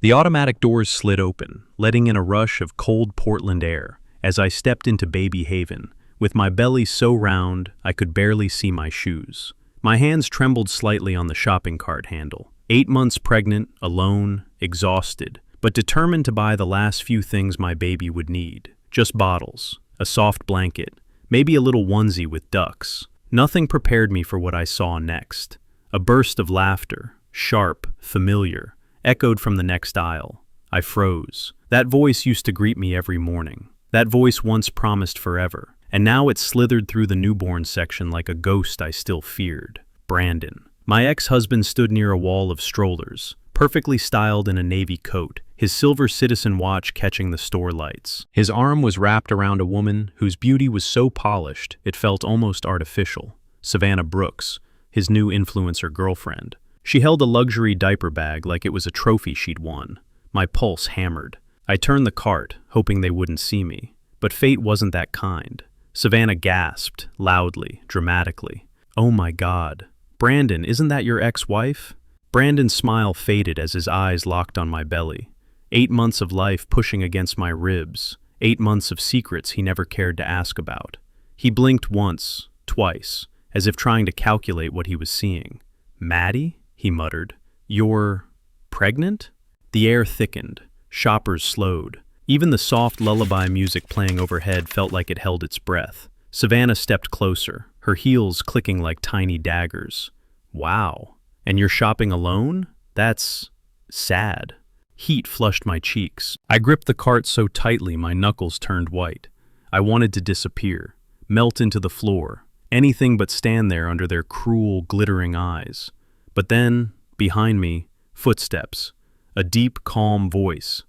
The automatic doors slid open, letting in a rush of cold Portland air as I stepped into Baby Haven, with my belly so round I could barely see my shoes. My hands trembled slightly on the shopping cart handle. 8 months pregnant, alone, exhausted, but determined to buy the last few things my baby would need. Just bottles, a soft blanket, maybe a little onesie with ducks. Nothing prepared me for what I saw next. A burst of laughter, sharp, familiar, echoed from the next aisle. I froze. That voice used to greet me every morning. That voice once promised forever, and now it slithered through the newborn section like a ghost I still feared. Brandon. My ex-husband stood near a wall of strollers, perfectly styled in a navy coat, his silver Citizen watch catching the store lights. His arm was wrapped around a woman whose beauty was so polished it felt almost artificial. Savannah Brooks, his new influencer girlfriend. She held a luxury diaper bag like it was a trophy she'd won. My pulse hammered. I turned the cart, hoping they wouldn't see me. But fate wasn't that kind. Savannah gasped, loudly, dramatically. "Oh my God. Brandon, isn't that your ex-wife?" Brandon's smile faded as his eyes locked on my belly. 8 months of life pushing against my ribs. 8 months of secrets he never cared to ask about. He blinked once, twice, as if trying to calculate what he was seeing. "Maddie?" he muttered. "You're pregnant?" The air thickened. Shoppers slowed. Even the soft lullaby music playing overhead felt like it held its breath. Savannah stepped closer, her heels clicking like tiny daggers. "Wow. And you're shopping alone? That's sad." Heat flushed my cheeks. I gripped the cart so tightly my knuckles turned white. I wanted to disappear, melt into the floor, anything but stand there under their cruel, glittering eyes. But then, behind me, footsteps. A deep, calm voice.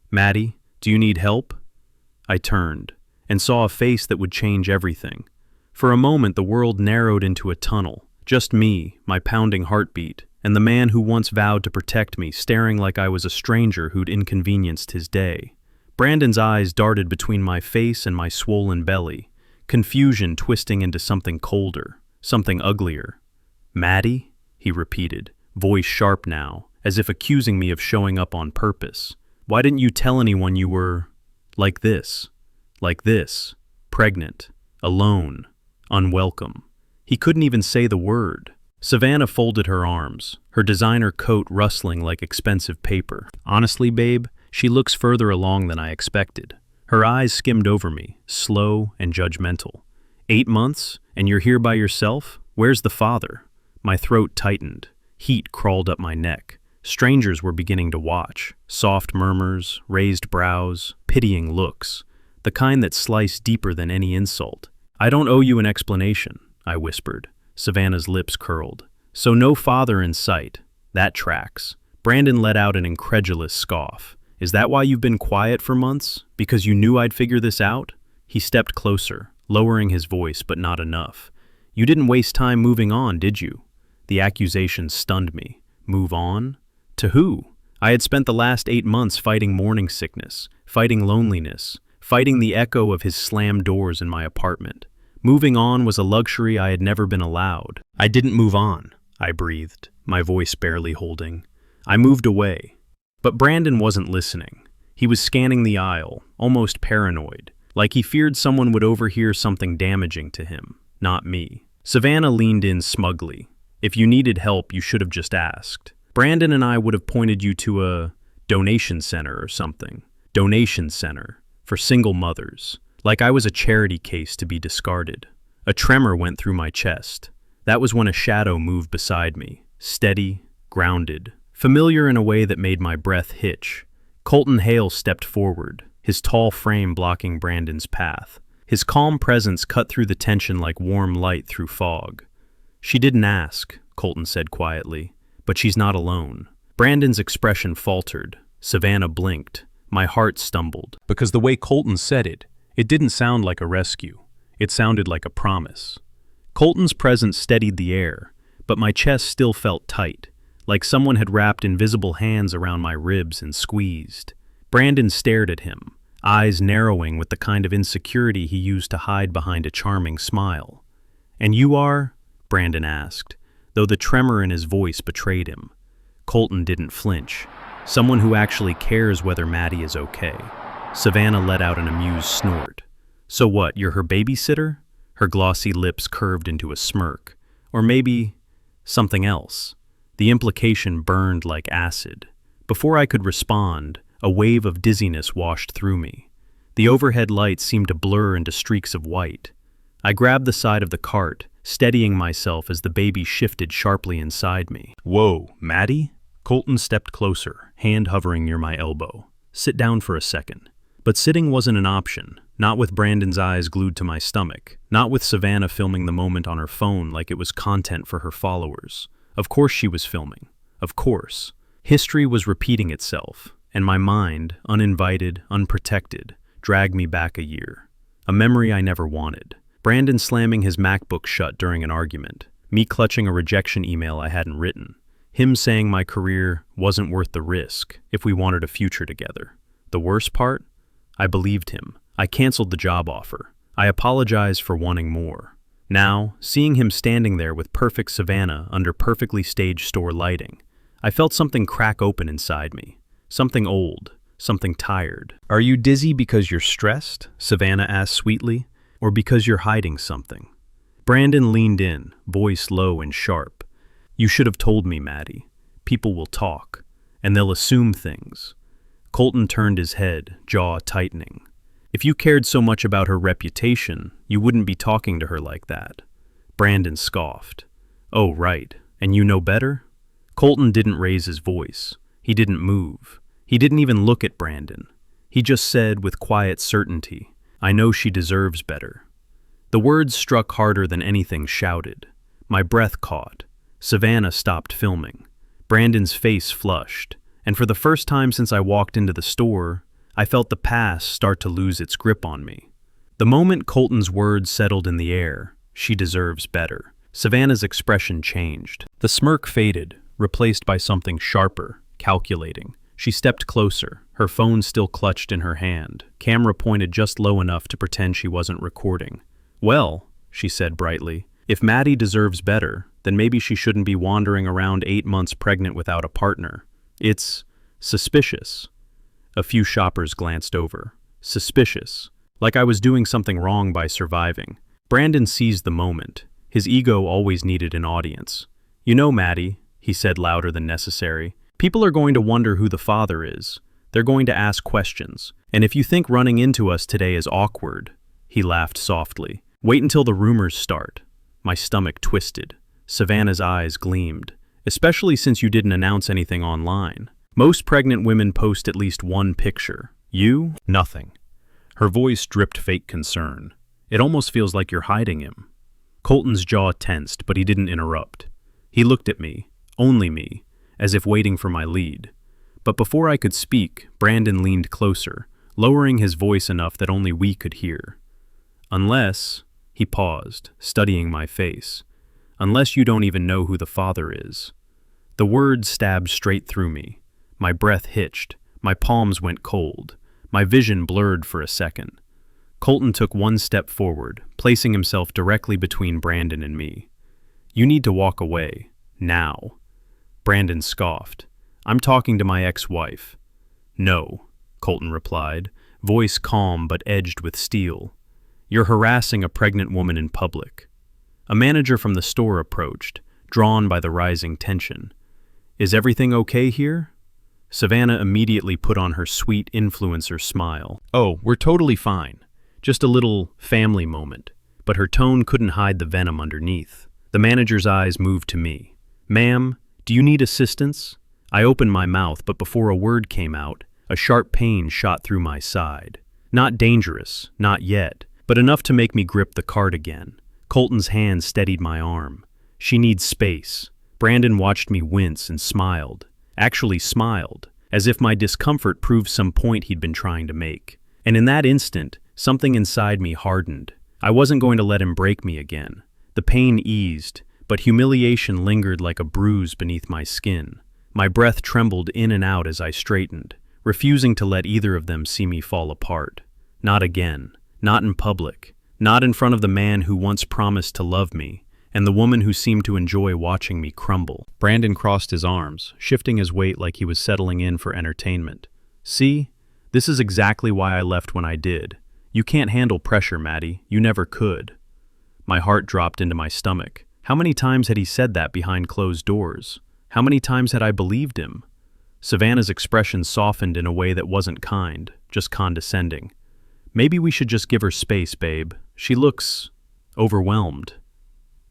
"Maddie, do you need help?" I turned, and saw a face that would change everything. For a moment the world narrowed into a tunnel. Just me, my pounding heartbeat, and the man who once vowed to protect me, staring like I was a stranger who'd inconvenienced his day. Brandon's eyes darted between my face and my swollen belly, confusion twisting into something colder, something uglier. "Maddie?" he repeated, voice sharp now, as if accusing me of showing up on purpose. "Why didn't you tell anyone you were like this, pregnant, alone, unwelcome?" He couldn't even say the word. Savannah folded her arms, her designer coat rustling like expensive paper. "Honestly, babe, she looks further along than I expected." Her eyes skimmed over me, slow and judgmental. 8 months, and you're here by yourself? Where's the father?" My throat tightened. Heat crawled up my neck. Strangers were beginning to watch. Soft murmurs, raised brows, pitying looks. The kind that sliced deeper than any insult. "I don't owe you an explanation," I whispered. Savannah's lips curled. "So no father in sight. That tracks." Brandon let out an incredulous scoff. "Is that why you've been quiet for months? Because you knew I'd figure this out?" He stepped closer, lowering his voice, but not enough. "You didn't waste time moving on, did you?" The accusation stunned me. Move on? To who? I had spent the last 8 months fighting morning sickness, fighting loneliness, fighting the echo of his slammed doors in my apartment. Moving on was a luxury I had never been allowed. "I didn't move on," I breathed, my voice barely holding. "I moved away." But Brandon wasn't listening. He was scanning the aisle, almost paranoid, like he feared someone would overhear something damaging to him, not me. Savannah leaned in smugly. "If you needed help, you should have just asked. Brandon and I would have pointed you to a donation center or something. Donation center for single mothers. Like I was a charity case to be discarded." A tremor went through my chest. That was when a shadow moved beside me, steady, grounded, familiar in a way that made my breath hitch. Colton Hale stepped forward, his tall frame blocking Brandon's path. His calm presence cut through the tension like warm light through fog. "She didn't ask," Colton said quietly, "but she's not alone." Brandon's expression faltered. Savannah blinked. My heart stumbled. Because the way Colton said it didn't sound like a rescue. It sounded like a promise. Colton's presence steadied the air, but my chest still felt tight, like someone had wrapped invisible hands around my ribs and squeezed. Brandon stared at him, eyes narrowing with the kind of insecurity he used to hide behind a charming smile. "And you are?" Brandon asked, though the tremor in his voice betrayed him. Colton didn't flinch. Someone who actually cares whether Maddie is okay. Savannah let out an amused snort. So what, you're her babysitter? Her glossy lips curved into a smirk. Or maybe something else. The implication burned like acid. Before I could respond, a wave of dizziness washed through me. The overhead lights seemed to blur into streaks of white. I grabbed the side of the cart, steadying myself as the baby shifted sharply inside me. Whoa, Maddie? Colton stepped closer, hand hovering near my elbow. Sit down for a second. But sitting wasn't an option, not with Brandon's eyes glued to my stomach, not with Savannah filming the moment on her phone like it was content for her followers. Of course she was filming. Of course. History was repeating itself, and my mind, uninvited, unprotected, dragged me back a year. A memory I never wanted. Brandon slamming his MacBook shut during an argument. Me clutching a rejection email I hadn't written. Him saying my career wasn't worth the risk if we wanted a future together. The worst part? I believed him. I canceled the job offer. I apologized for wanting more. Now, seeing him standing there with perfect Savannah under perfectly staged store lighting, I felt something crack open inside me. Something old. Something tired. Are you dizzy because you're stressed? Savannah asked sweetly. Or because you're hiding something? Brandon leaned in, voice low and sharp. You should have told me, Maddie. People will talk, and they'll assume things. Colton turned his head, jaw tightening. If you cared so much about her reputation, you wouldn't be talking to her like that. Brandon scoffed. Oh, right. And you know better? Colton didn't raise his voice. He didn't move. He didn't even look at Brandon. He just said with quiet certainty, I know she deserves better. The words struck harder than anything shouted. My breath caught. Savannah stopped filming. Brandon's face flushed, and for the first time since I walked into the store, I felt the past start to lose its grip on me. The moment Colton's words settled in the air, she deserves better, Savannah's expression changed. The smirk faded, replaced by something sharper, calculating. She stepped closer, her phone still clutched in her hand, camera pointed just low enough to pretend she wasn't recording. Well, she said brightly, if Maddie deserves better, then maybe she shouldn't be wandering around 8 months pregnant without a partner. It's suspicious. A few shoppers glanced over. Suspicious. Like I was doing something wrong by surviving. Brandon seized the moment. His ego always needed an audience. You know, Maddie, he said louder than necessary, people are going to wonder who the father is. They're going to ask questions. And if you think running into us today is awkward, he laughed softly, wait until the rumors start. My stomach twisted. Savannah's eyes gleamed, especially since you didn't announce anything online. Most pregnant women post at least one picture. You? Nothing. Her voice dripped fake concern. It almost feels like you're hiding him. Colton's jaw tensed, but he didn't interrupt. He looked at me, only me, as if waiting for my lead. But before I could speak, Brandon leaned closer, lowering his voice enough that only we could hear. Unless, he paused, studying my face, unless you don't even know who the father is. The words stabbed straight through me. My breath hitched, my palms went cold, my vision blurred for a second. Colton took one step forward, placing himself directly between Brandon and me. You need to walk away, now. Brandon scoffed. I'm talking to my ex-wife. No, Colton replied, voice calm but edged with steel. You're harassing a pregnant woman in public. A manager from the store approached, drawn by the rising tension. Is everything okay here? Savannah immediately put on her sweet influencer smile. Oh, we're totally fine. Just a little family moment. But her tone couldn't hide the venom underneath. The manager's eyes moved to me. Ma'am, do you need assistance? I opened my mouth, but before a word came out, a sharp pain shot through my side. Not dangerous, not yet, but enough to make me grip the cart again. Colton's hand steadied my arm. She needs space. Brandon watched me wince and smiled. Actually smiled, as if my discomfort proved some point he'd been trying to make. And in that instant, something inside me hardened. I wasn't going to let him break me again. The pain eased, but humiliation lingered like a bruise beneath my skin. My breath trembled in and out as I straightened, refusing to let either of them see me fall apart. Not again. Not in public. Not in front of the man who once promised to love me, and the woman who seemed to enjoy watching me crumble. Brandon crossed his arms, shifting his weight like he was settling in for entertainment. See? This is exactly why I left when I did. You can't handle pressure, Maddie. You never could. My heart dropped into my stomach. How many times had he said that behind closed doors? How many times had I believed him? Savannah's expression softened in a way that wasn't kind, just condescending. Maybe we should just give her space, babe. She looks overwhelmed.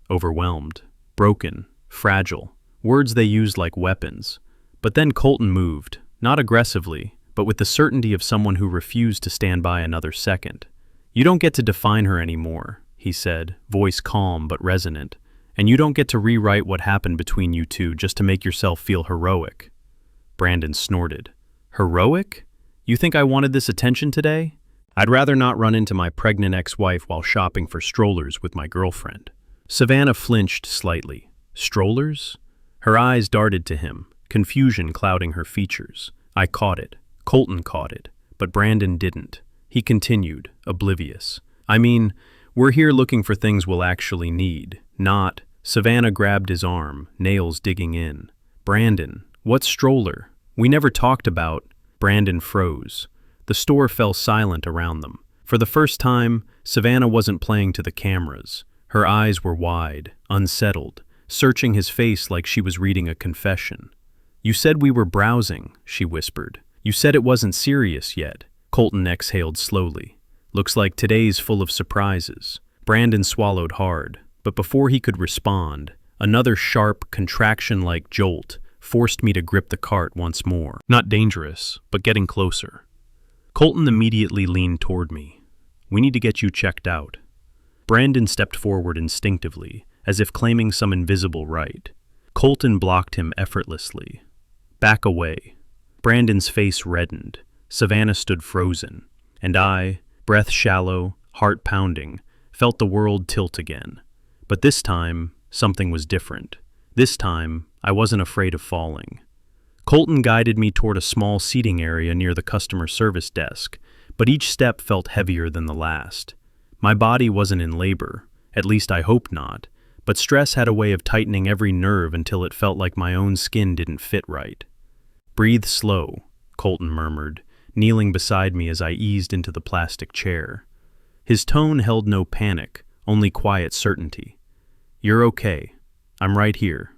Overwhelmed. Broken. Fragile. Words they used like weapons. But then Colton moved, not aggressively, but with the certainty of someone who refused to stand by another second. You don't get to define her anymore, he said, voice calm but resonant. And you don't get to rewrite what happened between you two just to make yourself feel heroic. Brandon snorted. Heroic? You think I wanted this attention today? I'd rather not run into my pregnant ex-wife while shopping for strollers with my girlfriend. Savannah flinched slightly. Strollers? Her eyes darted to him, confusion clouding her features. I caught it. Colton caught it. But Brandon didn't. He continued, oblivious. I mean, we're here looking for things we'll actually need, not... Savannah grabbed his arm, nails digging in. Brandon, what stroller? We never talked about... Brandon froze. The store fell silent around them. For the first time, Savannah wasn't playing to the cameras. Her eyes were wide, unsettled, searching his face like she was reading a confession. You said we were browsing, she whispered. You said it wasn't serious yet. Colton exhaled slowly. Looks like today's full of surprises. Brandon swallowed hard, but before he could respond, another sharp, contraction-like jolt forced me to grip the cart once more. Not dangerous, but getting closer. Colton immediately leaned toward me. We need to get you checked out. Brandon stepped forward instinctively, as if claiming some invisible right. Colton blocked him effortlessly. Back away. Brandon's face reddened. Savannah stood frozen. And I, breath shallow, heart pounding, felt the world tilt again. But this time, something was different. This time, I wasn't afraid of falling. Colton guided me toward a small seating area near the customer service desk, but each step felt heavier than the last. My body wasn't in labor, at least I hoped not, but stress had a way of tightening every nerve until it felt like my own skin didn't fit right. Breathe slow, Colton murmured, kneeling beside me as I eased into the plastic chair. His tone held no panic, only quiet certainty. You're okay. I'm right here.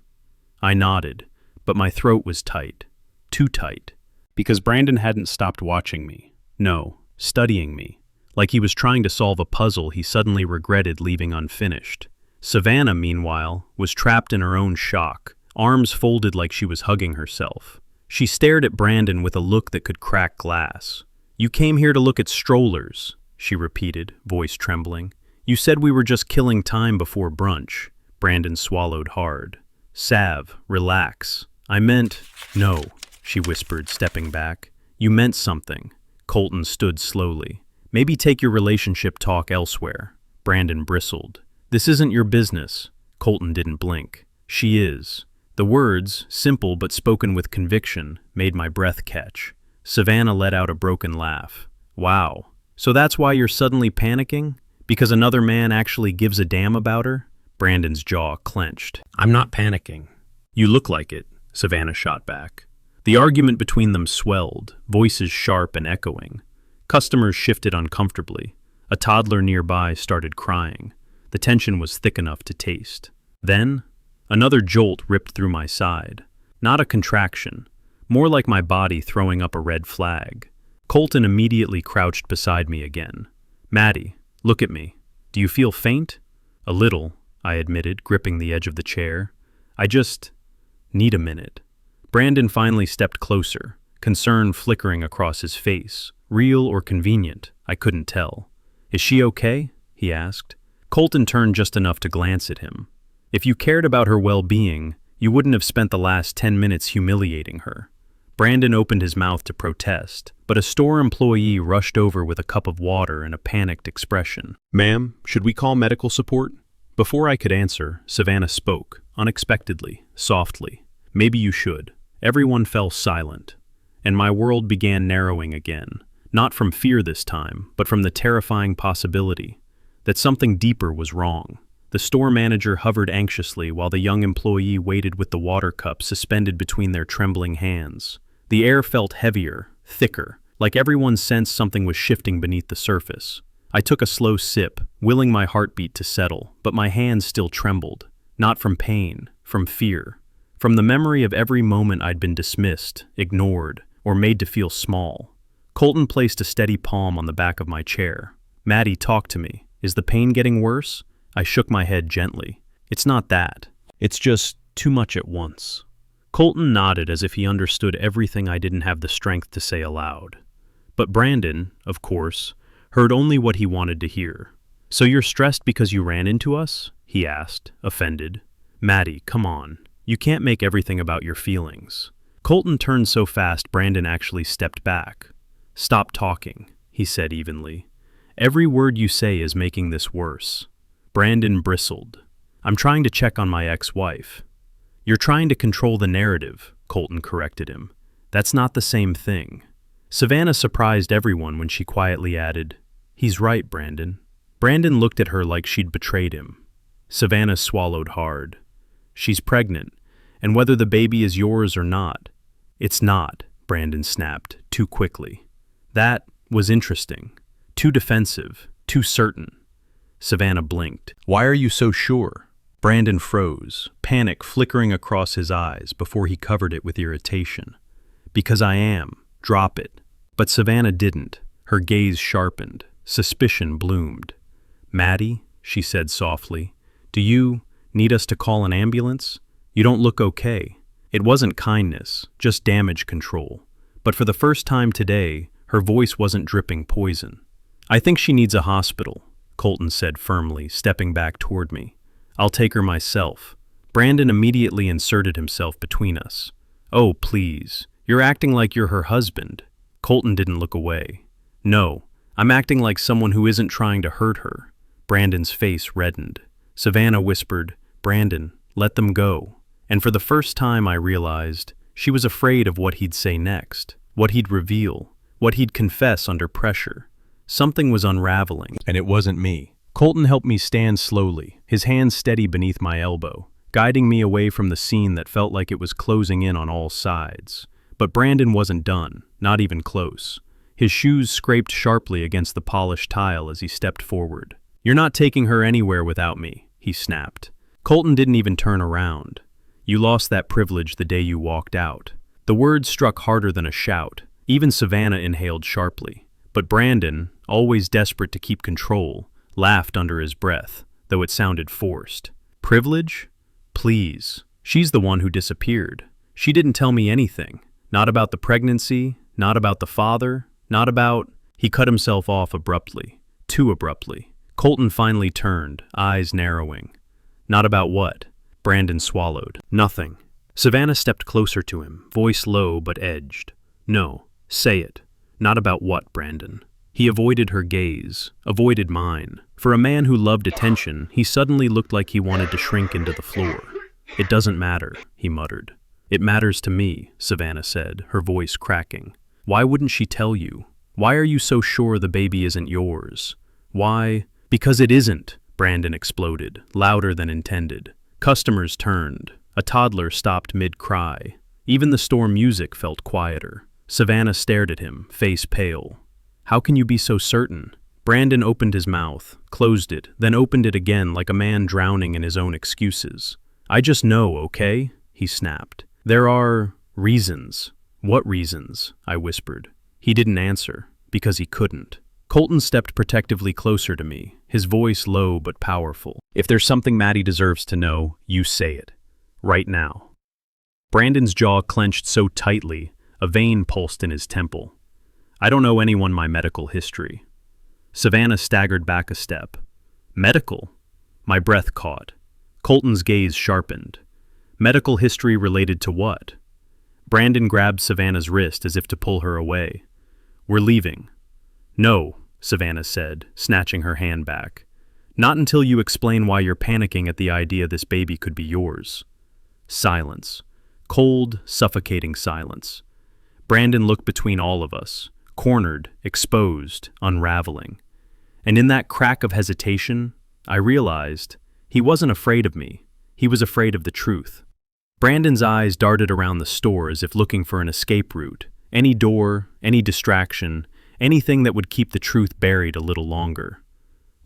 I nodded, but my throat was tight. Too tight. Because Brandon hadn't stopped watching me. No, studying me. Like he was trying to solve a puzzle he suddenly regretted leaving unfinished. Savannah, meanwhile, was trapped in her own shock, arms folded like she was hugging herself. She stared at Brandon with a look that could crack glass. You came here to look at strollers, she repeated, voice trembling. You said we were just killing time before brunch. Brandon swallowed hard. Sav, relax. I meant... No, she whispered, stepping back. You meant something. Colton stood slowly. Maybe take your relationship talk elsewhere. Brandon bristled. This isn't your business. Colton didn't blink. She is. The words, simple but spoken with conviction, made my breath catch. Savannah let out a broken laugh. Wow. So that's why you're suddenly panicking? Because another man actually gives a damn about her? Brandon's jaw clenched. I'm not panicking. You look like it, Savannah shot back. The argument between them swelled, voices sharp and echoing. Customers shifted uncomfortably. A toddler nearby started crying. The tension was thick enough to taste. Then, another jolt ripped through my side. Not a contraction, more like my body throwing up a red flag. Colton immediately crouched beside me again. Maddie, look at me. Do you feel faint? A little, I admitted, gripping the edge of the chair. I just need a minute. Brandon finally stepped closer, concern flickering across his face. Real or convenient, I couldn't tell. Is she okay? He asked. Colton turned just enough to glance at him. If you cared about her well-being, you wouldn't have spent the last 10 minutes humiliating her. Brandon opened his mouth to protest, but a store employee rushed over with a cup of water and a panicked expression. Ma'am, should we call medical support? Before I could answer, Savannah spoke, unexpectedly, softly. Maybe you should. Everyone fell silent, and my world began narrowing again, not from fear this time, but from the terrifying possibility that something deeper was wrong. The store manager hovered anxiously while the young employee waited with the water cup suspended between their trembling hands. The air felt heavier, thicker, like everyone sensed something was shifting beneath the surface. I took a slow sip, willing my heartbeat to settle, but my hands still trembled. Not from pain, from fear. From the memory of every moment I'd been dismissed, ignored, or made to feel small. Colton placed a steady palm on the back of my chair. "Maddie, talk to me. Is the pain getting worse?" I shook my head gently. "It's not that. It's just too much at once." Colton nodded as if he understood everything I didn't have the strength to say aloud. But Brandon, of course, heard only what he wanted to hear. "So you're stressed because you ran into us?" he asked, offended. "Maddie, come on. You can't make everything about your feelings." Colton turned so fast Brandon actually stepped back. "Stop talking," he said evenly. "Every word you say is making this worse." Brandon bristled. "I'm trying to check on my ex-wife." "You're trying to control the narrative," Colton corrected him. "That's not the same thing." Savannah surprised everyone when she quietly added, "He's right, Brandon." Brandon looked at her like she'd betrayed him. Savannah swallowed hard. "She's pregnant, and whether the baby is yours or not." "It's not," Brandon snapped, too quickly. That was interesting. Too defensive, too certain. Savannah blinked. "Why are you so sure?" Brandon froze, panic flickering across his eyes before he covered it with irritation. "Because I am. Drop it." But Savannah didn't. Her gaze sharpened. Suspicion bloomed. "Maddie," she said softly, "do you need us to call an ambulance? You don't look okay." It wasn't kindness, just damage control. But for the first time today, her voice wasn't dripping poison. "I think she needs a hospital," Colton said firmly, stepping back toward me. "I'll take her myself." Brandon immediately inserted himself between us. "Oh, please. You're acting like you're her husband." Colton didn't look away. "No, I'm acting like someone who isn't trying to hurt her." Brandon's face reddened. Savannah whispered, "Brandon, let them go." And for the first time I realized she was afraid of what he'd say next, what he'd reveal, what he'd confess under pressure. Something was unraveling, and it wasn't me. Colton helped me stand slowly, his hands steady beneath my elbow, guiding me away from the scene that felt like it was closing in on all sides. But Brandon wasn't done, not even close. His shoes scraped sharply against the polished tile as he stepped forward. "You're not taking her anywhere without me," he snapped. Colton didn't even turn around. "You lost that privilege the day you walked out." The words struck harder than a shout. Even Savannah inhaled sharply. But Brandon, always desperate to keep control, laughed under his breath, though it sounded forced. "Privilege? Please. She's the one who disappeared. She didn't tell me anything. Not about the pregnancy, not about the father, not about—" He cut himself off abruptly. Too abruptly. Colton finally turned, eyes narrowing. "Not about what?" Brandon swallowed. "Nothing." Savannah stepped closer to him, voice low but edged. "No, say it. Not about what, Brandon?" He avoided her gaze, avoided mine. For a man who loved attention, he suddenly looked like he wanted to shrink into the floor. "It doesn't matter," he muttered. "It matters to me," Savannah said, her voice cracking. "Why wouldn't she tell you? Why are you so sure the baby isn't yours? Why—" "Because it isn't," Brandon exploded, louder than intended. Customers turned. A toddler stopped mid-cry. Even the store music felt quieter. Savannah stared at him, face pale. "How can you be so certain?" Brandon opened his mouth, closed it, then opened it again like a man drowning in his own excuses. "I just know, okay?" he snapped. "There are reasons." "What reasons?" I whispered. He didn't answer, because he couldn't. Colton stepped protectively closer to me, his voice low but powerful. "If there's something Maddie deserves to know, you say it. Right now." Brandon's jaw clenched so tightly, a vein pulsed in his temple. "I don't know anyone my medical history." Savannah staggered back a step. "Medical?" My breath caught. Colton's gaze sharpened. "Medical history related to what?" Brandon grabbed Savannah's wrist as if to pull her away. "We're leaving." "No," Savannah said, snatching her hand back. "Not until you explain why you're panicking at the idea this baby could be yours." Silence. Cold, suffocating silence. Brandon looked between all of us, cornered, exposed, unraveling. And in that crack of hesitation, I realized He wasn't afraid of me. He was afraid of the truth. Brandon's eyes darted around the store as if looking for an escape route. Any door, any distraction, anything that would keep the truth buried a little longer.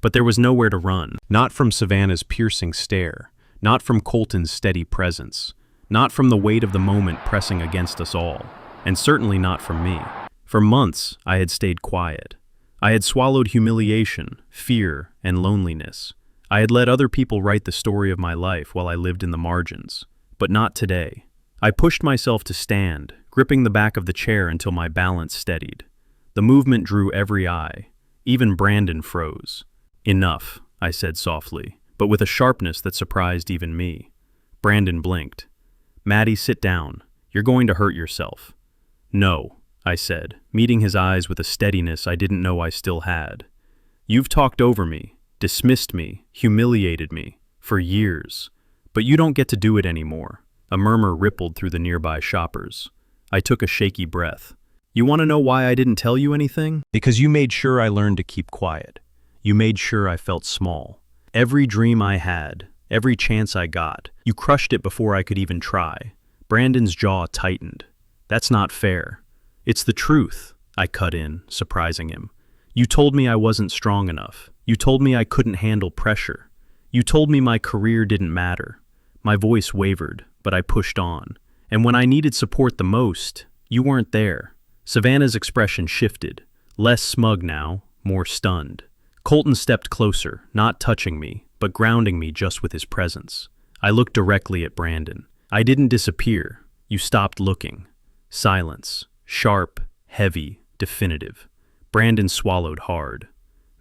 But there was nowhere to run. Not from Savannah's piercing stare. Not from Colton's steady presence. Not from the weight of the moment pressing against us all. And certainly not from me. For months, I had stayed quiet. I had swallowed humiliation, fear, and loneliness. I had let other people write the story of my life while I lived in the margins. But not today. I pushed myself to stand, gripping the back of the chair until my balance steadied. The movement drew every eye. Even Brandon froze. "Enough," I said softly, but with a sharpness that surprised even me. Brandon blinked. "Maddie, sit down. You're going to hurt yourself." "No," I said, meeting his eyes with a steadiness I didn't know I still had. "You've talked over me, dismissed me, humiliated me, for years. But you don't get to do it anymore." A murmur rippled through the nearby shoppers. I took a shaky breath. "You want to know why I didn't tell you anything? Because you made sure I learned to keep quiet. You made sure I felt small. Every dream I had, every chance I got, you crushed it before I could even try." Brandon's jaw tightened. "That's not fair." "It's the truth," I cut in, surprising him. "You told me I wasn't strong enough. You told me I couldn't handle pressure. You told me my career didn't matter." My voice wavered, but I pushed on. "And when I needed support the most, you weren't there." Savannah's expression shifted, less smug now, more stunned. Colton stepped closer, not touching me, but grounding me just with his presence. I looked directly at Brandon. "I didn't disappear. You stopped looking." Silence. Sharp, heavy, definitive. Brandon swallowed hard.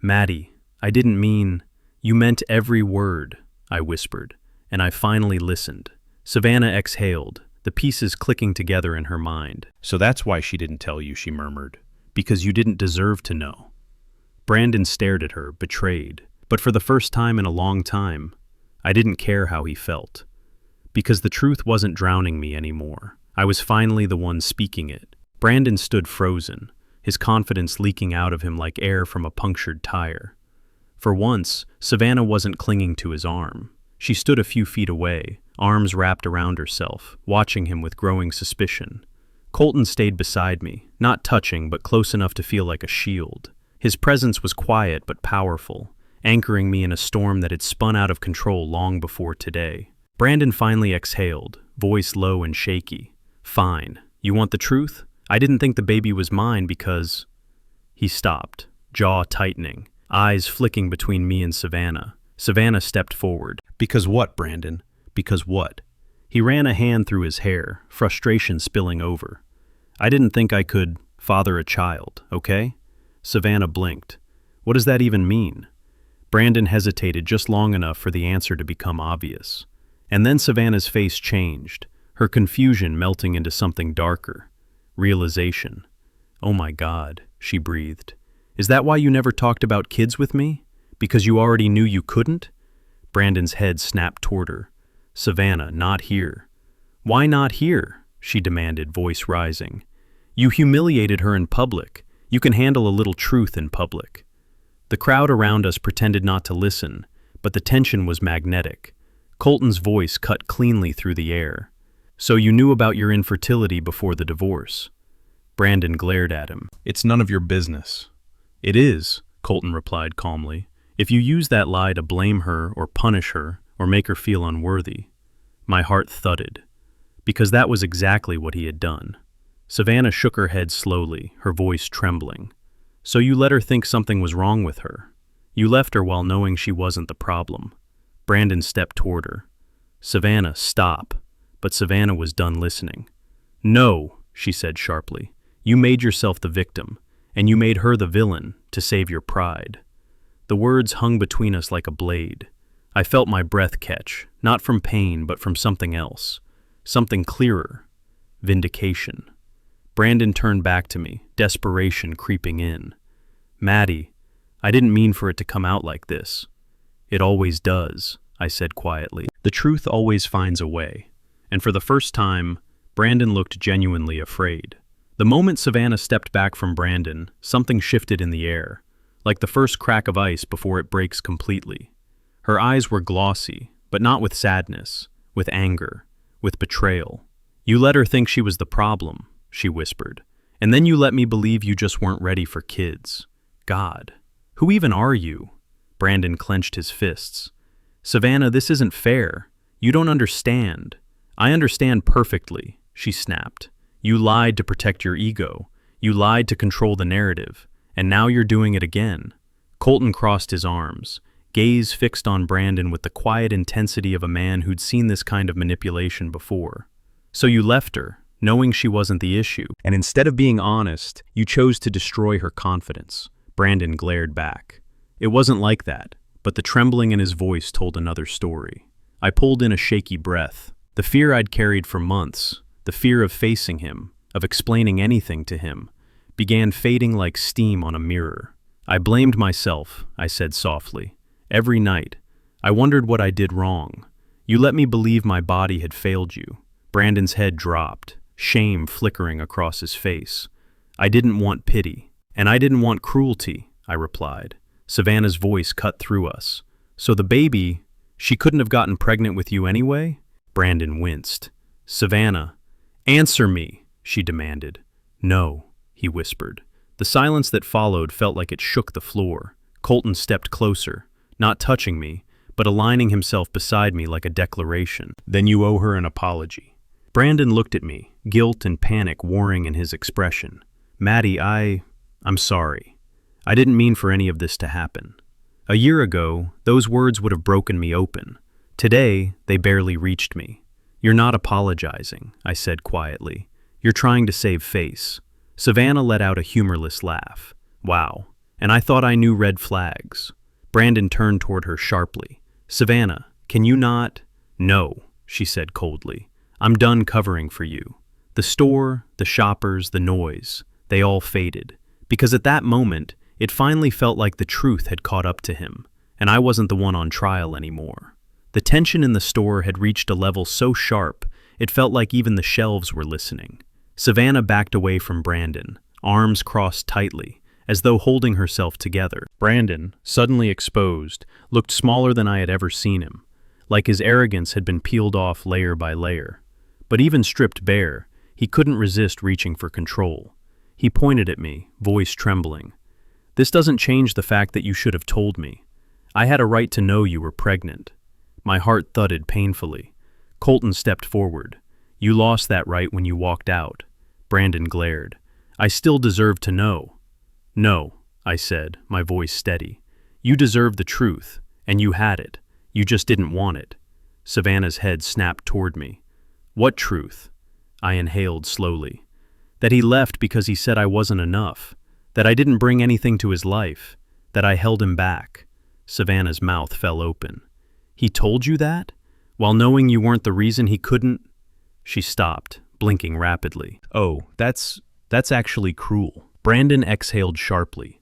"Maddie, I didn't mean—" "You meant every word," I whispered, and I finally listened. Savannah exhaled, the pieces clicking together in her mind. "So that's why she didn't tell you," she murmured. "Because you didn't deserve to know." Brandon stared at her, betrayed. But for the first time in a long time, I didn't care how he felt. Because the truth wasn't drowning me anymore. I was finally the one speaking it. Brandon stood frozen, his confidence leaking out of him like air from a punctured tire. For once, Savannah wasn't clinging to his arm. She stood a few feet away, arms wrapped around herself, watching him with growing suspicion. Colton stayed beside me, not touching but close enough to feel like a shield. His presence was quiet but powerful, anchoring me in a storm that had spun out of control long before today. Brandon finally exhaled, voice low and shaky. "Fine. You want the truth? I didn't think the baby was mine because—" He stopped, jaw tightening, eyes flicking between me and Savannah. Savannah stepped forward. "Because what, Brandon? Because what?" He ran a hand through his hair, frustration spilling over. "I didn't think I could father a child, okay?" Savannah blinked. "What does that even mean?" Brandon hesitated just long enough for the answer to become obvious. And then Savannah's face changed, her confusion melting into something darker. Realization. "Oh my God," she breathed. "Is that why you never talked about kids with me? Because you already knew you couldn't?" Brandon's head snapped toward her. "Savannah, not here." "Why not here?" she demanded, voice rising. "You humiliated her in public. You can handle a little truth in public." The crowd around us pretended not to listen, but the tension was magnetic. Colton's voice cut cleanly through the air. "So you knew about your infertility before the divorce?" Brandon glared at him. "It's none of your business." "It is," Colton replied calmly. "If you use that lie to blame her or punish her or make her feel unworthy." My heart thudded, because that was exactly what he had done. Savannah shook her head slowly, her voice trembling. "So you let her think something was wrong with her. You left her while knowing she wasn't the problem." Brandon stepped toward her. "Savannah, stop." But Savannah was done listening. "No," she said sharply. "You made yourself the victim, and you made her the villain to save your pride." The words hung between us like a blade. I felt my breath catch, not from pain but from something else. Something clearer. Vindication. Brandon turned back to me, desperation creeping in. "Maddie, I didn't mean for it to come out like this." "It always does," I said quietly. "The truth always finds a way." And for the first time, Brandon looked genuinely afraid. The moment Savannah stepped back from Brandon, something shifted in the air, like the first crack of ice before it breaks completely. Her eyes were glossy, but not with sadness, with anger, with betrayal. "You let her think she was the problem," she whispered. "And then you let me believe you just weren't ready for kids. God, who even are you?" Brandon clenched his fists. "Savannah, this isn't fair. You don't understand." "I understand perfectly," she snapped. "You lied to protect your ego. You lied to control the narrative. And now you're doing it again." Colton crossed his arms, gaze fixed on Brandon with the quiet intensity of a man who'd seen this kind of manipulation before. "So you left her, knowing she wasn't the issue, and instead of being honest, you chose to destroy her confidence." Brandon glared back. It wasn't like that, but the trembling in his voice told another story. I pulled in a shaky breath. The fear I'd carried for months, the fear of facing him, of explaining anything to him, began fading like steam on a mirror. "I blamed myself," I said softly. "Every night. I wondered what I did wrong. You let me believe my body had failed you." Brandon's head dropped, shame flickering across his face. "I didn't want pity. And I didn't want cruelty," I replied. Savannah's voice cut through us. "So the baby, she couldn't have gotten pregnant with you anyway?" Brandon winced. "Savannah, answer me," she demanded. "No," he whispered. The silence that followed felt like it shook the floor. Colton stepped closer, not touching me, but aligning himself beside me like a declaration. "Then you owe her an apology." Brandon looked at me, guilt and panic warring in his expression. "Maddie, I'm sorry. I didn't mean for any of this to happen. A year ago, those words would have broken me open. Today, they barely reached me." "You're not apologizing," I said quietly. "You're trying to save face." Savannah let out a humorless laugh. "Wow, and I thought I knew red flags." Brandon turned toward her sharply. "Savannah, can you not?" "No," she said coldly. "I'm done covering for you." The store, the shoppers, the noise, they all faded. Because at that moment, it finally felt like the truth had caught up to him, and I wasn't the one on trial anymore. The tension in the store had reached a level so sharp, it felt like even the shelves were listening. Savannah backed away from Brandon, arms crossed tightly, as though holding herself together. Brandon, suddenly exposed, looked smaller than I had ever seen him, like his arrogance had been peeled off layer by layer. But even stripped bare, he couldn't resist reaching for control. He pointed at me, voice trembling. "This doesn't change the fact that you should have told me. I had a right to know you were pregnant." My heart thudded painfully. Colton stepped forward. "You lost that right when you walked out." Brandon glared. "I still deserve to know." "No," I said, my voice steady. "You deserve the truth, and you had it. You just didn't want it." Savannah's head snapped toward me. "What truth?" I inhaled slowly. "That he left because he said I wasn't enough. That I didn't bring anything to his life. That I held him back." Savannah's mouth fell open. "He told you that? While knowing you weren't the reason he couldn't?" She stopped, blinking rapidly. "Oh, that's actually cruel." Brandon exhaled sharply.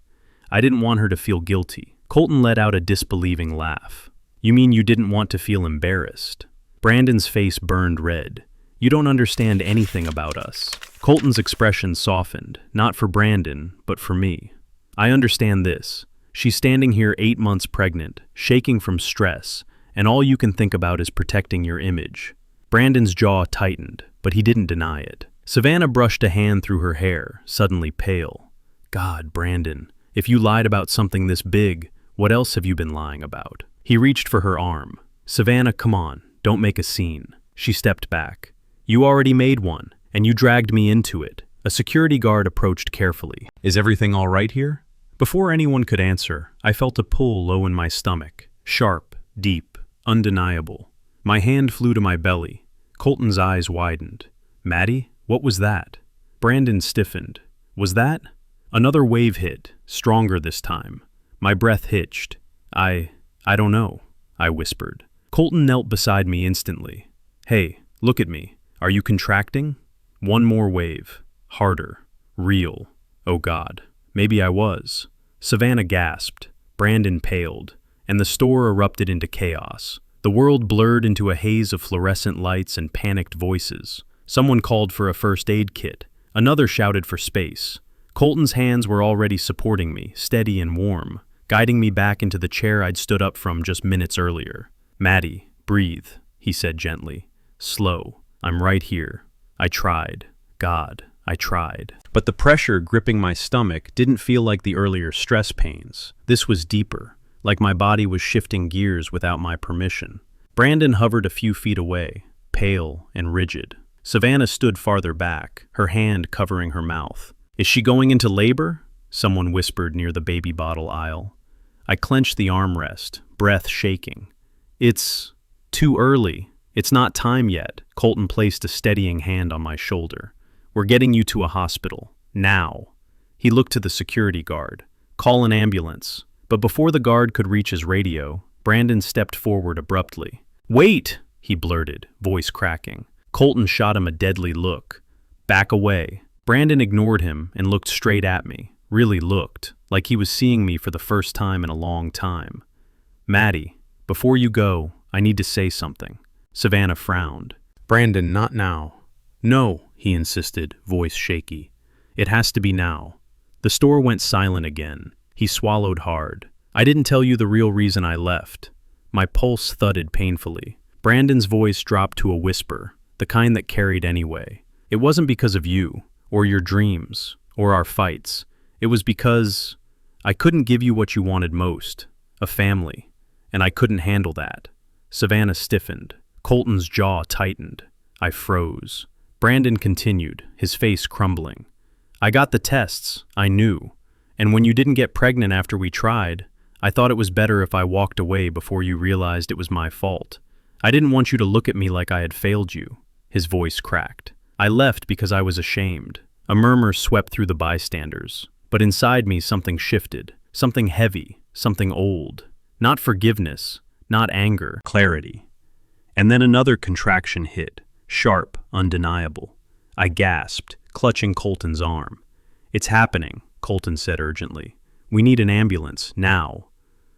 I didn't want her to feel guilty. Colton let out a disbelieving laugh. "You mean you didn't want to feel embarrassed?" Brandon's face burned red. "You don't understand anything about us." Colton's expression softened, not for Brandon, but for me. "I understand this. She's standing here 8 months pregnant, shaking from stress, and all you can think about is protecting your image." Brandon's jaw tightened, but he didn't deny it. Savannah brushed a hand through her hair, suddenly pale. "God, Brandon, if you lied about something this big, what else have you been lying about?" He reached for her arm. "Savannah, come on, don't make a scene." She stepped back. "You already made one, and you dragged me into it." A security guard approached carefully. "Is everything all right here?" Before anyone could answer, I felt a pull low in my stomach, sharp, deep, undeniable. My hand flew to my belly. Colton's eyes widened. "Maddie, what was that?" Brandon stiffened. "Was that?" Another wave hit, stronger this time. My breath hitched. I don't know," I whispered. Colton knelt beside me instantly. "Hey, look at me. Are you contracting?" One more wave. Harder. Real. Oh God. Maybe I was. Savannah gasped. Brandon paled. And the store erupted into chaos. The world blurred into a haze of fluorescent lights and panicked voices. Someone called for a first aid kit. Another shouted for space. Colton's hands were already supporting me, steady and warm, guiding me back into the chair I'd stood up from just minutes earlier. "Maddie, breathe," he said gently. "Slow. I'm right here. I tried. God, I tried." But the pressure gripping my stomach didn't feel like the earlier stress pains. This was deeper, like my body was shifting gears without my permission. Brandon hovered a few feet away, pale and rigid. Savannah stood farther back, her hand covering her mouth. "Is she going into labor?" someone whispered near the baby bottle aisle. I clenched the armrest, breath shaking. "It's too early. It's not time yet." Colton placed a steadying hand on my shoulder. "We're getting you to a hospital. Now." He looked to the security guard. "Call an ambulance." But before the guard could reach his radio, Brandon stepped forward abruptly. "Wait!" he blurted, voice cracking. Colton shot him a deadly look. "Back away." Brandon ignored him and looked straight at me. Really looked, like he was seeing me for the first time in a long time. "Maddie, before you go, I need to say something." Savannah frowned. "Brandon, not now." "No," he insisted, voice shaky. "It has to be now." The store went silent again. He swallowed hard. "I didn't tell you the real reason I left." My pulse thudded painfully. Brandon's voice dropped to a whisper, the kind that carried anyway. "It wasn't because of you, or your dreams, or our fights. It was because I couldn't give you what you wanted most, a family, and I couldn't handle that." Savannah stiffened. Colton's jaw tightened. I froze. Brandon continued, his face crumbling. "I got the tests, I knew. And when you didn't get pregnant after we tried, I thought it was better if I walked away before you realized it was my fault. I didn't want you to look at me like I had failed you." His voice cracked. "I left because I was ashamed." A murmur swept through the bystanders. But inside me something shifted. Something heavy, something old. Not forgiveness, not anger, clarity. And then another contraction hit, sharp, undeniable. I gasped, clutching Colton's arm. "It's happening," Colton said urgently. "We need an ambulance, now."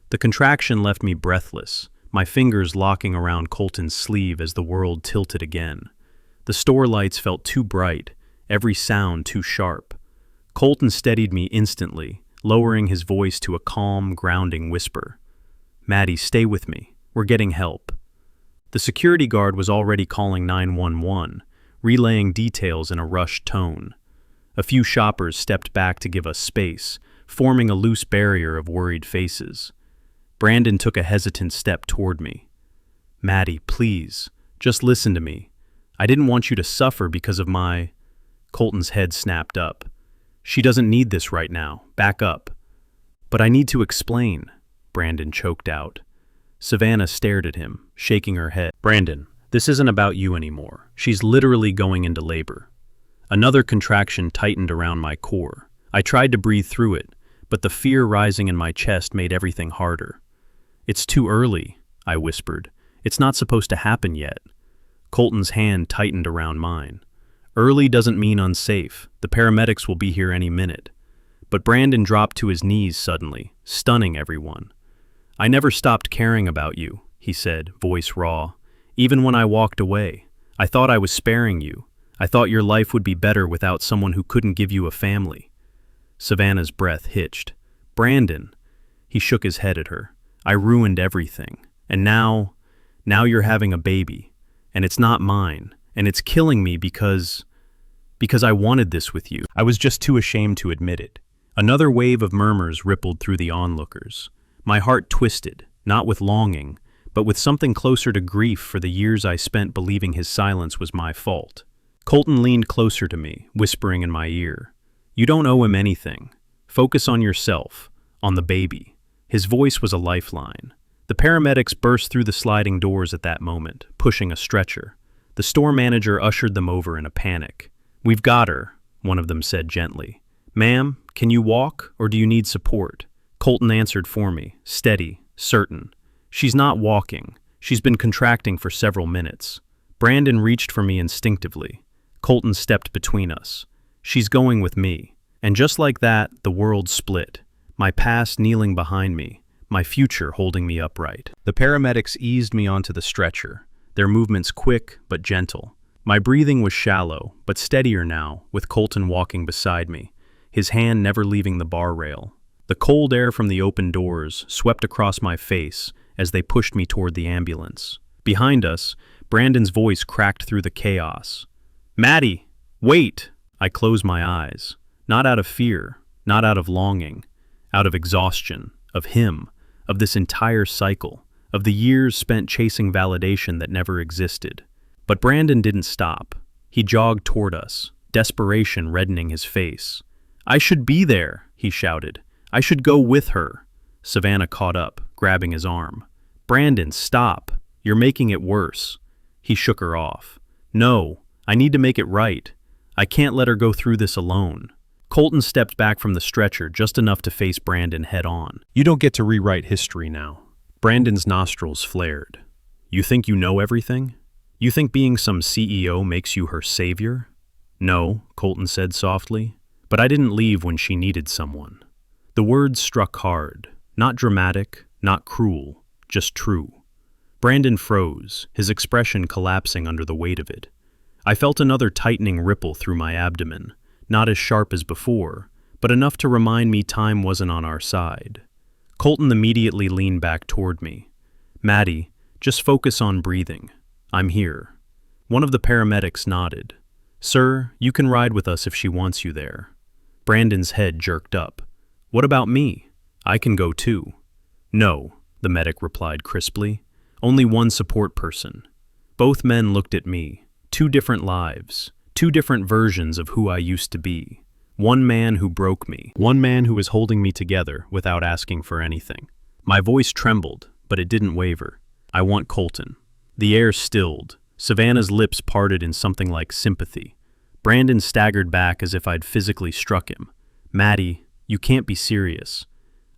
The contraction left me breathless, my fingers locking around Colton's sleeve as the world tilted again. The store lights felt too bright, every sound too sharp. Colton steadied me instantly, lowering his voice to a calm, grounding whisper. "Maddie, stay with me. We're getting help." The security guard was already calling 911, relaying details in a rushed tone. A few shoppers stepped back to give us space, forming a loose barrier of worried faces. Brandon took a hesitant step toward me. "Maddie, please, just listen to me. I didn't want you to suffer because of my—" Colton's head snapped up. "She doesn't need this right now. Back up." "But I need to explain," Brandon choked out. Savannah stared at him, shaking her head. "Brandon, this isn't about you anymore. She's literally going into labor." Another contraction tightened around my core. I tried to breathe through it, but the fear rising in my chest made everything harder. "It's too early," I whispered. "It's not supposed to happen yet." Colton's hand tightened around mine. "Early doesn't mean unsafe. The paramedics will be here any minute." But Brandon dropped to his knees suddenly, stunning everyone. "I never stopped caring about you," he said, voice raw. "Even when I walked away, I thought I was sparing you. I thought your life would be better without someone who couldn't give you a family." Savannah's breath hitched. "Brandon," he shook his head at her. "I ruined everything. And now you're having a baby. And it's not mine. And it's killing me because I wanted this with you." I was just too ashamed to admit it. Another wave of murmurs rippled through the onlookers. My heart twisted, not with longing, but with something closer to grief for the years I spent believing his silence was my fault. Colton leaned closer to me, whispering in my ear. "You don't owe him anything. Focus on yourself, on the baby." His voice was a lifeline. The paramedics burst through the sliding doors at that moment, pushing a stretcher. The store manager ushered them over in a panic. "We've got her," one of them said gently. "Ma'am, can you walk, or do you need support?" Colton answered for me, steady, certain. "She's not walking. She's been contracting for several minutes." Brandon reached for me instinctively. Colton stepped between us. "She's going with me." And just like that, the world split. My past kneeling behind me, my future holding me upright. The paramedics eased me onto the stretcher, their movements quick but gentle. My breathing was shallow, but steadier now, with Colton walking beside me, his hand never leaving the bar rail. The cold air from the open doors swept across my face as they pushed me toward the ambulance. Behind us, Brandon's voice cracked through the chaos. "Maddie, wait!" I closed my eyes, not out of fear, not out of longing, out of exhaustion, of him, of this entire cycle, of the years spent chasing validation that never existed. But Brandon didn't stop. He jogged toward us, desperation reddening his face. "I should be there," he shouted. "I should go with her." Savannah caught up, grabbing his arm. "Brandon, stop. You're making it worse." He shook her off. "No, I need to make it right. I can't let her go through this alone." Colton stepped back from the stretcher just enough to face Brandon head on. "You don't get to rewrite history now." Brandon's nostrils flared. "You think you know everything? You think being some CEO makes you her savior?" "No," Colton said softly, "but I didn't leave when she needed someone." The words struck hard, not dramatic, not cruel, just true. Brandon froze, his expression collapsing under the weight of it. I felt another tightening ripple through my abdomen, not as sharp as before, but enough to remind me time wasn't on our side. Colton immediately leaned back toward me. "Maddie, just focus on breathing. I'm here." One of the paramedics nodded. "Sir, you can ride with us if she wants you there." Brandon's head jerked up. "What about me? I can go too." "No," the medic replied crisply. "Only one support person." Both men looked at me. Two different lives, two different versions of who I used to be. One man who broke me, one man who was holding me together without asking for anything. My voice trembled, but it didn't waver. "I want Colton." The air stilled. Savannah's lips parted in something like sympathy. Brandon staggered back as if I'd physically struck him. "Maddie, you can't be serious."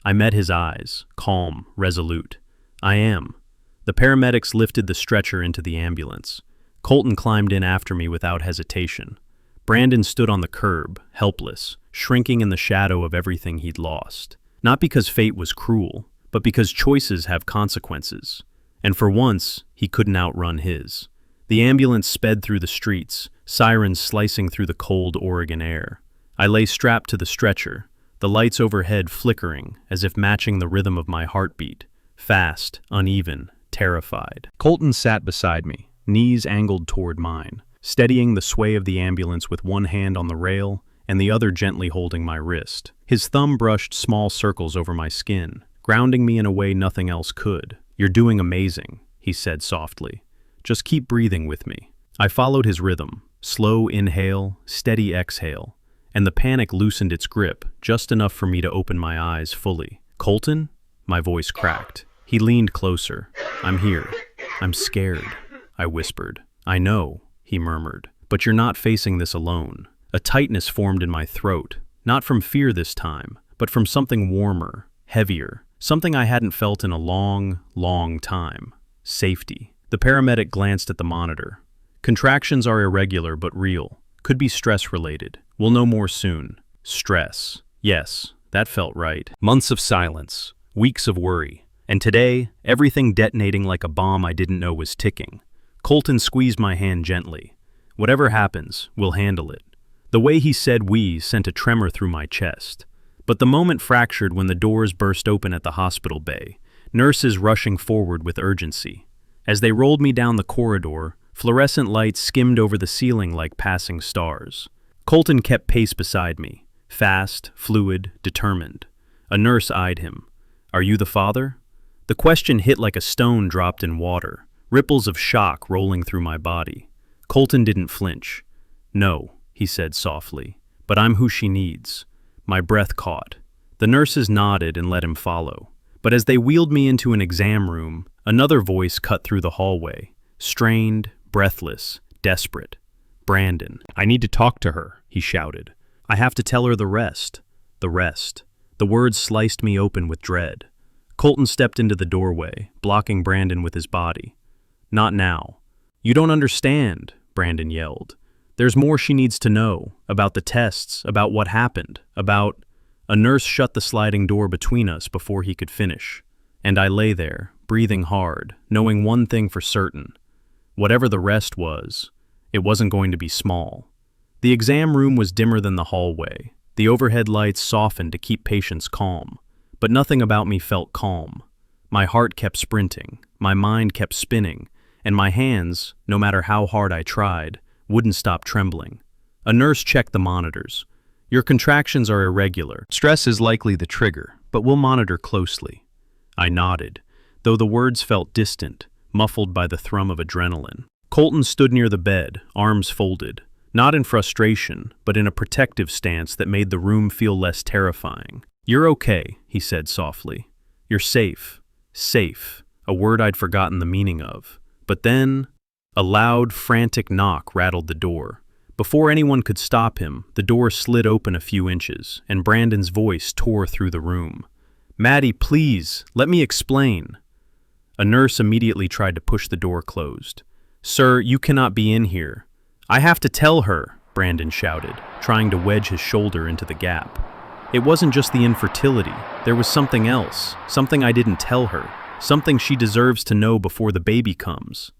I met his eyes, calm, resolute. "I am." The paramedics lifted the stretcher into the ambulance. Colton climbed in after me without hesitation. Brandon stood on the curb, helpless, shrinking in the shadow of everything he'd lost. Not because fate was cruel, but because choices have consequences. And for once, he couldn't outrun his. The ambulance sped through the streets, sirens slicing through the cold Oregon air. I lay strapped to the stretcher, the lights overhead flickering as if matching the rhythm of my heartbeat, fast, uneven, terrified. Colton sat beside me, knees angled toward mine, steadying the sway of the ambulance with one hand on the rail and the other gently holding my wrist. His thumb brushed small circles over my skin, grounding me in a way nothing else could. "You're doing amazing," he said softly. "Just keep breathing with me." I followed his rhythm, slow inhale, steady exhale, and the panic loosened its grip just enough for me to open my eyes fully. "Colton?" My voice cracked. He leaned closer. "I'm here. I'm scared," I whispered. "I know," he murmured, "but you're not facing this alone." A tightness formed in my throat, not from fear this time, but from something warmer, heavier, something I hadn't felt in a long, long time. Safety. The paramedic glanced at the monitor. "Contractions are irregular but real. Could be stress-related. We'll know more soon." Stress. Yes, that felt right. Months of silence, weeks of worry, and today, everything detonating like a bomb I didn't know was ticking. Colton squeezed my hand gently. "Whatever happens, we'll handle it." The way he said "we" sent a tremor through my chest. But the moment fractured when the doors burst open at the hospital bay, nurses rushing forward with urgency. As they rolled me down the corridor, fluorescent lights skimmed over the ceiling like passing stars. Colton kept pace beside me, fast, fluid, determined. A nurse eyed him. "Are you the father?" The question hit like a stone dropped in water, ripples of shock rolling through my body. Colton didn't flinch. "No," he said softly, "but I'm who she needs." My breath caught. The nurses nodded and let him follow. But as they wheeled me into an exam room, another voice cut through the hallway, strained, breathless, desperate. "Brandon, I need to talk to her," he shouted. "I have to tell her the rest." The rest. The words sliced me open with dread. Colton stepped into the doorway, blocking Brandon with his body. "Not now." "You don't understand," Brandon yelled. "There's more she needs to know, about the tests, about what happened, about—" A nurse shut the sliding door between us before he could finish, and I lay there, breathing hard, knowing one thing for certain. Whatever the rest was, it wasn't going to be small. The exam room was dimmer than the hallway. The overhead lights softened to keep patients calm. but nothing about me felt calm. My heart kept sprinting, my mind kept spinning, and my hands, no matter how hard I tried, wouldn't stop trembling. A nurse checked the monitors. "Your contractions are irregular. Stress is likely the trigger, but we'll monitor closely." I nodded, though the words felt distant, muffled by the thrum of adrenaline. Colton stood near the bed, arms folded, not in frustration, but in a protective stance that made the room feel less terrifying. "You're okay," he said softly. "You're safe. Safe," a word I'd forgotten the meaning of. But then, a loud, frantic knock rattled the door. Before anyone could stop him, the door slid open a few inches, and Brandon's voice tore through the room. "Maddie, please, let me explain." A nurse immediately tried to push the door closed. "Sir, you cannot be in here." "I have to tell her," Brandon shouted, trying to wedge his shoulder into the gap. It wasn't just the infertility. There was something else, something I didn't tell her, something she deserves to know before the baby comes.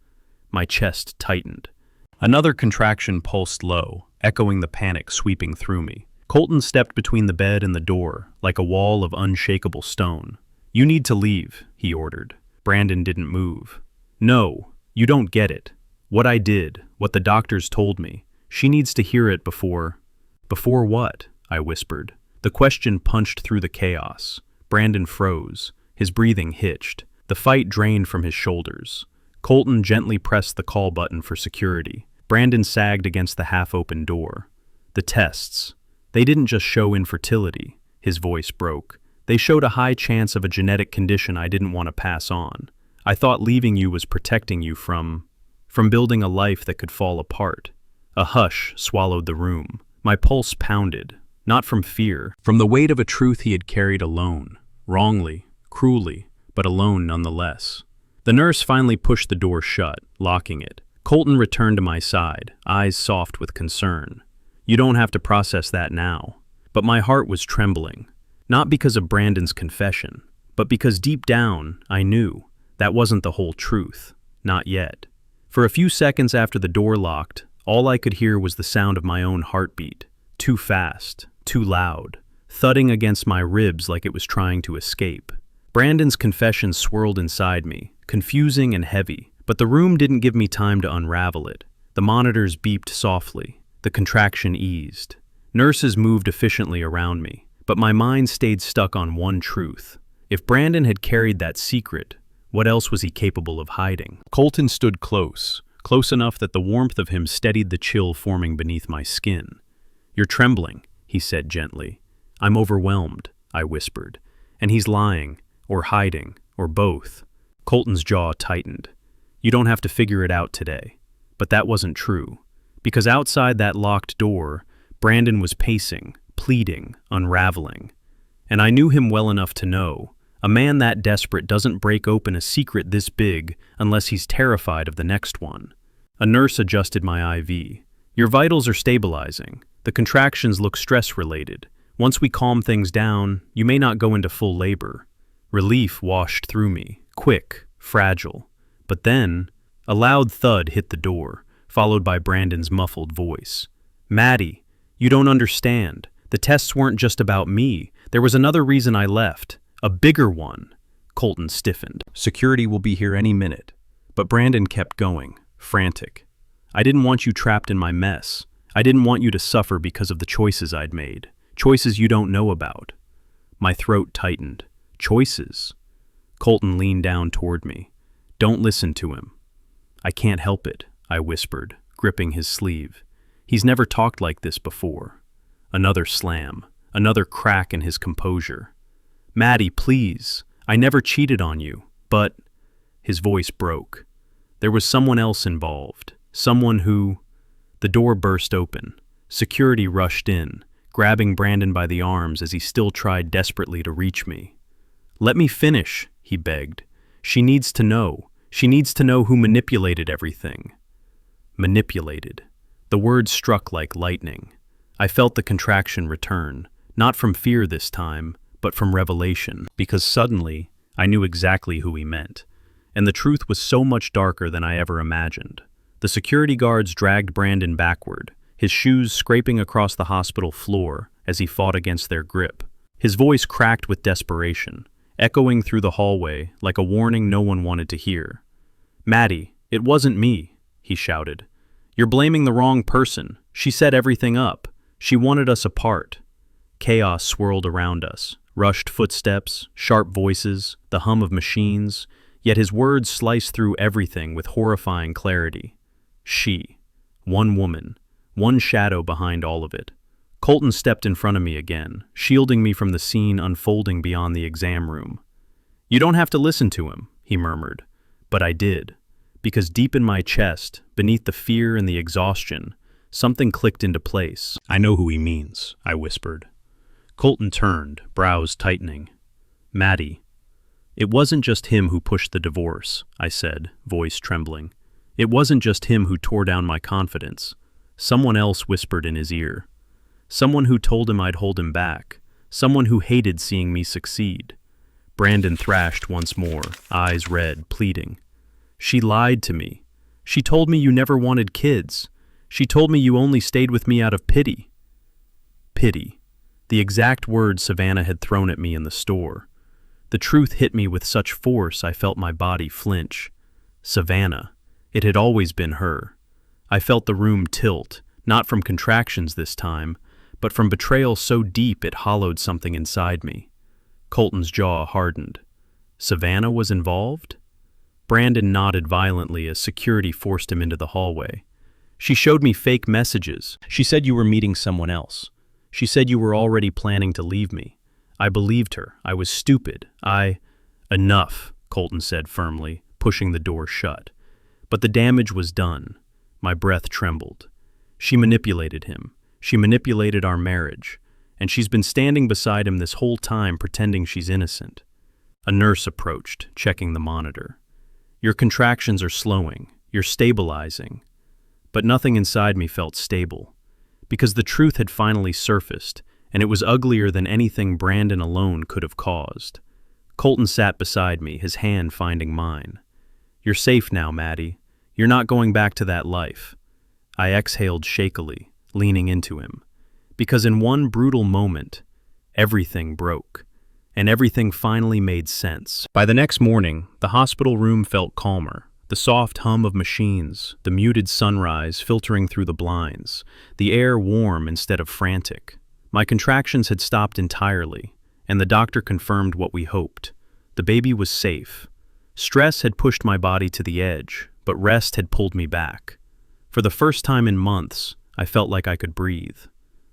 My chest tightened. Another contraction pulsed low, echoing the panic sweeping through me. Colton stepped between the bed and the door, like a wall of unshakable stone. "You need to leave," he ordered. Brandon didn't move. "No, you don't get it. What I did, what the doctors told me, she needs to hear it before—" "Before what?" I whispered. The question punched through the chaos. Brandon froze, his breathing hitched, the fight drained from his shoulders. Colton gently pressed the call button for security. Brandon sagged against the half-open door. "The tests. They didn't just show infertility," his voice broke. "They showed a high chance of a genetic condition I didn't want to pass on. I thought leaving you was protecting you from building a life that could fall apart." A hush swallowed the room. My pulse pounded, not from fear, from the weight of a truth he had carried alone, wrongly, cruelly, but alone nonetheless. The nurse finally pushed the door shut, locking it. Colton returned to my side, eyes soft with concern. "You don't have to process that now." But my heart was trembling, not because of Brandon's confession, but because deep down I knew that wasn't the whole truth, not yet. For a few seconds after the door locked, all I could hear was the sound of my own heartbeat, too fast, too loud, thudding against my ribs like it was trying to escape. Brandon's confession swirled inside me, confusing and heavy, but the room didn't give me time to unravel it. The monitors beeped softly. The contraction eased. Nurses moved efficiently around me, but my mind stayed stuck on one truth. If Brandon had carried that secret, what else was he capable of hiding? Colton stood close enough that the warmth of him steadied the chill forming beneath my skin. "You're trembling," he said gently. "I'm overwhelmed," I whispered. "And he's lying, or hiding, or both." Colton's jaw tightened. "You don't have to figure it out today." But that wasn't true, because outside that locked door, Brandon was pacing, pleading, unraveling. And I knew him well enough to know, a man that desperate doesn't break open a secret this big unless he's terrified of the next one. A nurse adjusted my IV. "Your vitals are stabilizing. The contractions look stress-related. Once we calm things down, you may not go into full labor." Relief washed through me, quick, fragile. But then, a loud thud hit the door, followed by Brandon's muffled voice. "Maddie, you don't understand. The tests weren't just about me. There was another reason I left. A bigger one." Colton stiffened. "Security will be here any minute." But Brandon kept going, frantic. "I didn't want you trapped in my mess. I didn't want you to suffer because of the choices I'd made. Choices you don't know about." My throat tightened. "Choices?" Colton leaned down toward me. "Don't listen to him." "I can't help it," I whispered, gripping his sleeve. "He's never talked like this before." Another slam, another crack in his composure. "Maddie, please. I never cheated on you, but—" His voice broke. There was someone else involved, someone who— The door burst open. Security rushed in, grabbing Brandon by the arms as he still tried desperately to reach me. "Let me finish," he begged. "She needs to know. She needs to know who manipulated everything." Manipulated. The word struck like lightning. I felt the contraction return, not from fear this time, but from revelation, because suddenly I knew exactly who he meant. And the truth was so much darker than I ever imagined. The security guards dragged Brandon backward, his shoes scraping across the hospital floor as he fought against their grip. His voice cracked with desperation, echoing through the hallway like a warning no one wanted to hear. "Maddie, it wasn't me," he shouted. "You're blaming the wrong person. She set everything up. She wanted us apart." Chaos swirled around us, rushed footsteps, sharp voices, the hum of machines, yet his words sliced through everything with horrifying clarity. She. One woman. One shadow behind all of it. Colton stepped in front of me again, shielding me from the scene unfolding beyond the exam room. "You don't have to listen to him," he murmured. But I did, because deep in my chest, beneath the fear and the exhaustion, something clicked into place. "I know who he means," I whispered. Colton turned, brows tightening. "Maddie." "It wasn't just him who pushed the divorce," I said, voice trembling. "It wasn't just him who tore down my confidence. Someone else whispered in his ear. Someone who told him I'd hold him back. Someone who hated seeing me succeed." Brandon thrashed once more, eyes red, pleading. "She lied to me. She told me you never wanted kids. She told me you only stayed with me out of pity." Pity. The exact word Savannah had thrown at me in the store. The truth hit me with such force I felt my body flinch. Savannah. It had always been her. I felt the room tilt, not from contractions this time, but from betrayal so deep it hollowed something inside me. Colton's jaw hardened. Savannah was involved? Brandon nodded violently as security forced him into the hallway. "She showed me fake messages. She said you were meeting someone else. She said you were already planning to leave me. I believed her. I was stupid. Enough," Colton said firmly, pushing the door shut. But the damage was done. My breath trembled. She manipulated him. She manipulated our marriage. And she's been standing beside him this whole time pretending she's innocent. A nurse approached, checking the monitor. "Your contractions are slowing. You're stabilizing." But nothing inside me felt stable. Because the truth had finally surfaced, and it was uglier than anything Brandon alone could have caused. Colton sat beside me, his hand finding mine. "You're safe now, Maddie. You're not going back to that life." I exhaled shakily, leaning into him. Because in one brutal moment, everything broke. And everything finally made sense. By the next morning, the hospital room felt calmer. The soft hum of machines, the muted sunrise filtering through the blinds, the air warm instead of frantic. My contractions had stopped entirely, and the doctor confirmed what we hoped. The baby was safe. Stress had pushed my body to the edge, but rest had pulled me back. For the first time in months, I felt like I could breathe.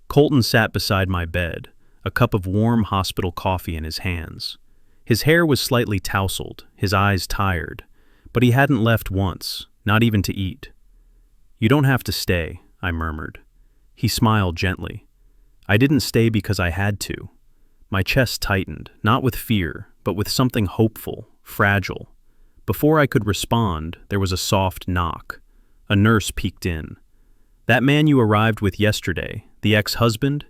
Colton sat beside my bed, a cup of warm hospital coffee in his hands. His hair was slightly tousled, his eyes tired, but he hadn't left once, not even to eat. "You don't have to stay," I murmured. He smiled gently. "I didn't stay because I had to." My chest tightened, not with fear, but with something hopeful, fragile. Before I could respond, there was a soft knock. A nurse peeked in. "That man you arrived with yesterday, the ex-husband?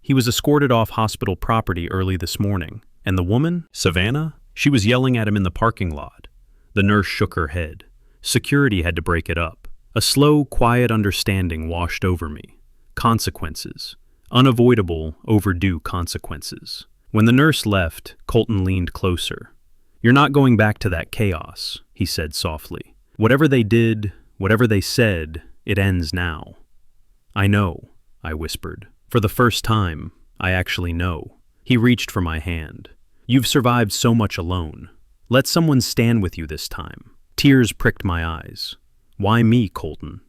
He was escorted off hospital property early this morning. And the woman, Savannah? She was yelling at him in the parking lot." The nurse shook her head. Security had to break it up. A slow, quiet understanding washed over me. Consequences. Unavoidable, overdue consequences. When the nurse left, Colton leaned closer. "You're not going back to that chaos," he said softly. "Whatever they did, whatever they said, it ends now." "I know," I whispered. For the first time, I actually know. He reached for my hand. "You've survived so much alone. Let someone stand with you this time." Tears pricked my eyes. "Why me, Colton?"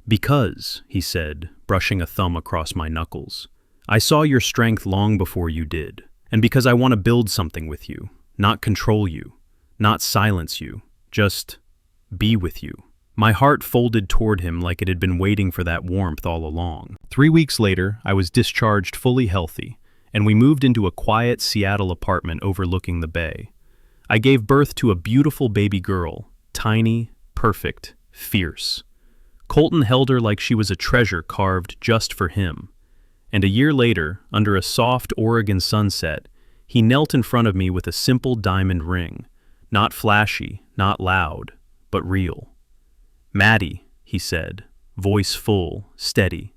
"Because," he said, brushing a thumb across my knuckles, "I saw your strength long before you did. And because I want to build something with you, not control you, not silence you, just be with you." My heart folded toward him like it had been waiting for that warmth all along. 3 weeks later, I was discharged fully healthy, and we moved into a quiet Seattle apartment overlooking the bay. I gave birth to a beautiful baby girl, tiny, perfect, fierce. Colton held her like she was a treasure carved just for him. And a year later, under a soft Oregon sunset, he knelt in front of me with a simple diamond ring, not flashy, not loud, but real. "Maddie," he said, voice full, steady,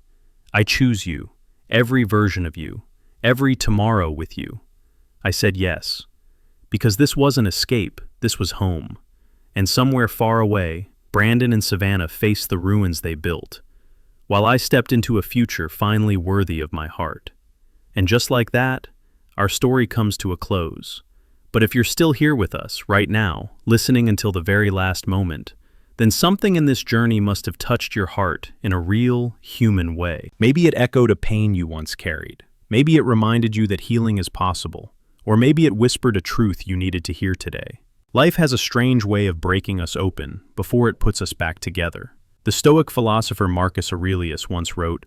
"I choose you, every version of you, every tomorrow with you. I said yes. Because this wasn't escape, this was home. And somewhere far away, Brandon and Savannah faced the ruins they built, while I stepped into a future finally worthy of my heart. And just like that, our story comes to a close. But if you're still here with us, right now, listening until the very last moment, then something in this journey must have touched your heart in a real, human way. Maybe it echoed a pain you once carried. Maybe it reminded you that healing is possible. Or maybe it whispered a truth you needed to hear today. Life has a strange way of breaking us open before it puts us back together. The Stoic philosopher Marcus Aurelius once wrote,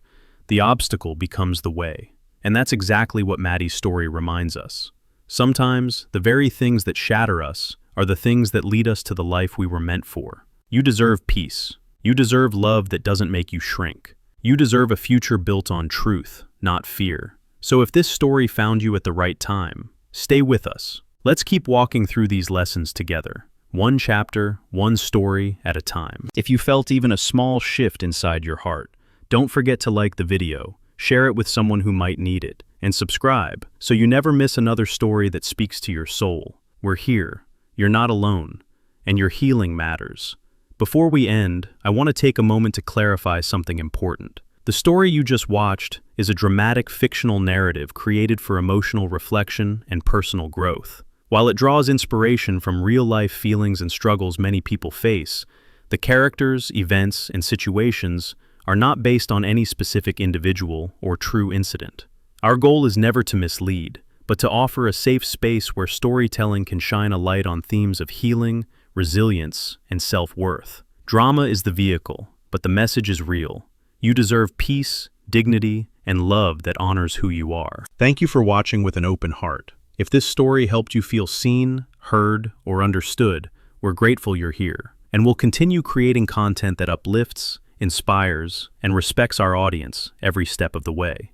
"The obstacle becomes the way." And that's exactly what Maddie's story reminds us. Sometimes, the very things that shatter us are the things that lead us to the life we were meant for. You deserve peace. You deserve love that doesn't make you shrink. You deserve a future built on truth, not fear. So if this story found you at the right time, stay with us. Let's keep walking through these lessons together, one chapter, one story at a time. If you felt even a small shift inside your heart, don't forget to like the video, share it with someone who might need it, and subscribe so you never miss another story that speaks to your soul. We're here, you're not alone, and your healing matters. Before we end, I want to take a moment to clarify something important. The story you just watched is a dramatic fictional narrative created for emotional reflection and personal growth. While it draws inspiration from real-life feelings and struggles many people face, the characters, events, and situations are not based on any specific individual or true incident. Our goal is never to mislead, but to offer a safe space where storytelling can shine a light on themes of healing, resilience, and self-worth. Drama is the vehicle, but the message is real. You deserve peace, dignity, and love that honors who you are. Thank you for watching with an open heart. If this story helped you feel seen, heard, or understood, we're grateful you're here. And we'll continue creating content that uplifts, inspires, and respects our audience every step of the way.